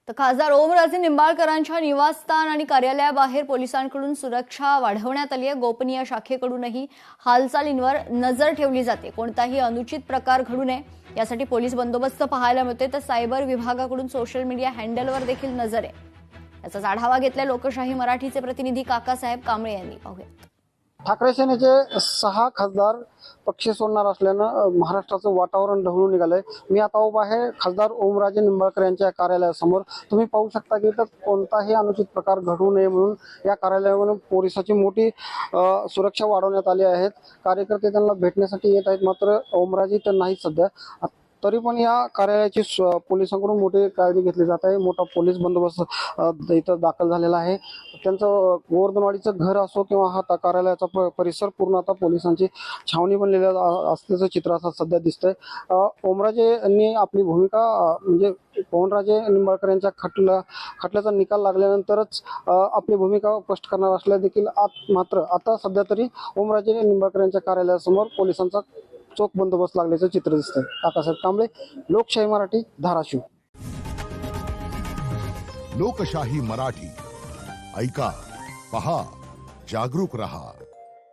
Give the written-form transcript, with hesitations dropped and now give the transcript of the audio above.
तर खासदार ओमराजे निंबाळकरांच्या निवासस्थान आणि कार्यालयाबाहेर पोलिसांकडून सुरक्षा वाढवण्यात आली आहे। गोपनीय शाखेकडूनही हालचालींवर नजर ठेवली जाते। कोणताही अनुचित प्रकार घडू नये यासाठी पोलीस बंदोबस्त पाहायला मिळते। तर सायबर विभागाकडून सोशल मीडिया हँडलवर देखील नजर आहे। याचा आढावा घेतलाय लोकशाही मराठीचे प्रतिनिधी काकासाहेब कांबळे यांनी। पाहूयात। ठाकरे सेनेचे 6 खासदार पक्ष सोडणार असल्यानं महाराष्ट्राचं वातावरण ढवळून निघालंय। मी आता उभा आहे खासदार ओमराजे निंबाळकर यांच्या कार्यालयासमोर। तुम्ही पाहू शकता की इथं कोणताही अनुचित प्रकार घडू नये म्हणून या कार्यालयामध्ये पोलिसांची मोठी सुरक्षा वाढवण्यात आली आहे। कार्यकर्ते त्यांना भेटण्यासाठी येत आहेत, मात्र ओमराजे तर नाही सध्या। तरी पण या कार्यालयाची पोलिसांकडून मोठी काळजी घेतली जात आहे। मोठा पोलीस बंदोबस्त इथं दाखल झालेला आहे। त्यांचं गोवर्धनवाडीचं घर असो किंवा हा कार्यालयाचा परिसर पूर्ण आता पोलिसांची छावणी बनलेलं असल्याचं चित्र आता सध्या दिसतंय। ओमराजे यांनी आपली भूमिका म्हणजे ओमराजे निंबाळकर यांच्या खटल्याचा निकाल लागल्यानंतरच आपली भूमिका स्पष्ट करणार असल्या देखील मात्र आता सध्या तरी ओमराजे निंबाळकर यांच्या कार्यालयासमोर पोलिसांचा चोख बंदोबस्त लागल्याचं चित्र दिसतंय। काकासाहेब कांबळे, लोकशाही मराठी, धाराशिव। लोकशाही मराठी ऐका, पहा, जागरूक रहा।